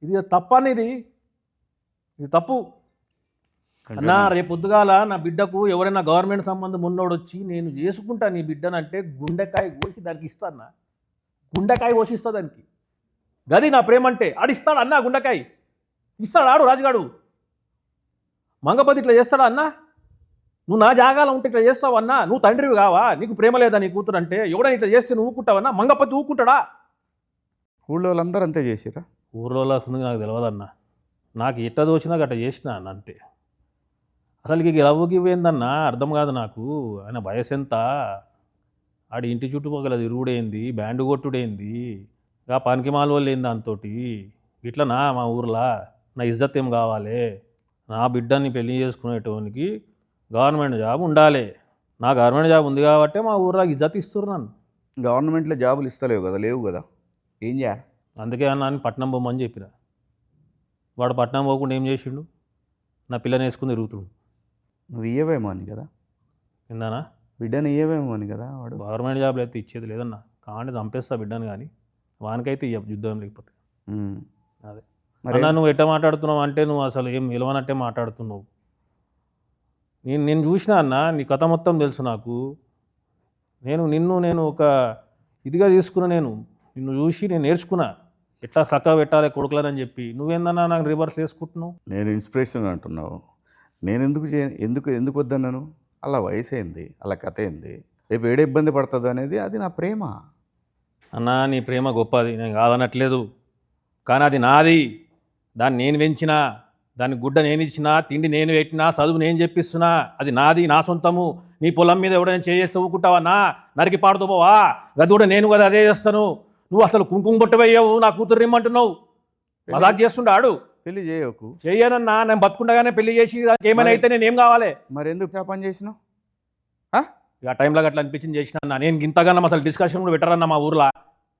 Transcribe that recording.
ఇది తప్పని ఇది తప్పు అన్నా. రేపు పొద్దుగాల నా బిడ్డకు ఎవరైనా గవర్నమెంట్ సంబంధం ఉన్నోడు వచ్చి నేను చేసుకుంటా నీ బిడ్డనంటే గుండెకాయ కోసి దానికి ఇస్తానా, గుండెకాయ కోసిస్తా దానికి. గది నా ప్రేమ అంటే. ఆడిస్తాడు అన్నా, గుండెకాయ ఇస్తాడు ఆడు రాజుగాడు. మంగపతి ఇట్లా చేస్తాడా అన్నా? నువ్వు నా జాగాలో ఉంటే ఇట్లా చేస్తావు అన్నా? నువ్వు తండ్రివి కావా? నీకు ప్రేమ లేదా నీ కూతురు అంటే? ఎవడైనా ఇట్లా చేస్తే నువ్వు ఊకుంటావన్నా? మంగపతి ఊకుంటాడా? ఊళ్ళో వాళ్ళందరూ అంతే చేసిరా? ఊర్లో నాకు తెలియదన్నా. నాకు ఎట్ట దోచినా అట్లా చేసిన అన్న అంతే. అసలు ఇక లవ్వుకి ఇవ్వేందన్నా అర్థం కాదు నాకు. ఆయన వయసు ఎంత? ఆడి ఇంటి చుట్టుపక్కల తిరుగుడేంది, బ్యాండు కొట్టుడేంది, ఇక పనికి మాల ఏంది దాంతోటి. ఇట్లనా మా ఊర్లో నా ఇజ్జత్ ఏం కావాలి? నా బిడ్డని పెళ్లి చేసుకునేటోనికి గవర్నమెంట్ జాబ్ ఉండాలి. నా గవర్నమెంట్ జాబ్ ఉంది కాబట్టి మా ఊర్లో ఇజ్జత్ ఇస్తున్నారు నన్ను. గవర్నమెంట్లో జాబులు ఇస్తలేవు కదా, లేవు కదా, ఏం చేయాలి? అందుకే అన్న అని పట్నం పోమని చెప్పిన. వాడు పట్నం పోకుండా ఏం చేసిండు? నా పిల్లని వేసుకుని తిరుగుతుడు. నువ్వు ఇయ్యవేమో అని కదా, ఏందన్నా? బిడ్డని ఇయ్యవేమో అని కదా. వాడు గవర్నమెంట్ జాబ్లో అయితే ఇచ్చేది లేదన్నా. కావంటే చంపేస్తా బిడ్డను, కానీ వానికైతే ఇయ్య యుద్ధం లేకపోతే. అదే అన్నా, నువ్వు ఎట్ట మాట్లాడుతున్నావు అంటే నువ్వు అసలు ఏం విలువనట్టే మాట్లాడుతున్నావు. నేను చూసినా అన్న, నీ కథ మొత్తం తెలుసు నాకు. నేను ఒక ఇదిగా తీసుకున్నా. నిన్ను చూసి నేను నేర్చుకున్నా ఎట్లా చక్కగా పెట్టాలి కొడుకులని చెప్పి. నువ్వేందన్నా నాకు రివర్స్ వేసుకుంటున్నావు? నేను ఇన్స్పిరేషన్ అంటున్నావు. నేను ఎందుకు వద్దన్నాను? అలా వయసు ఏంది, అలా కథ ఏంది, రేపు ఏడ ఇబ్బంది పడుతుంది అనేది అది నా ప్రేమ. అన్నా, నీ ప్రేమ గొప్పది, నేను కాదనట్లేదు. కానీ అది నాది. దాన్ని నేను పెంచినా, దాని గుడ్డ నేను ఇచ్చినా, తిండి నేను పెట్టినా, చదువు నేను చెప్పిస్తున్నా. అది నాది, నా సొంతము. నీ పొలం మీద ఎవడైనా చేస్తే ఊకుంటావన్నా? నరికి పాడుతూ పోవా? గది కూడా నేను కదా అదే చేస్తాను. నువ్వు అసలు కుంకుమ బొట్టవయ్యావు, నా కూతురు రిమ్మంటున్నావు. మజాక్ చేస్తుండాడు. పెళ్లి చేయకు. చెయ్యనన్నా, నేను బతుకుండగానే పెళ్లి చేసి ఏమైనా అయితే నేను ఏం కావాలి? మరి ఎందుకు ఆ పని చేసినావు? ఇక టైంలో అట్లా అనిపించింది చేసిన. నేను ఇంతగానో అసలు డిస్కషన్ కూడా పెట్టరన్నా మా ఊర్లో.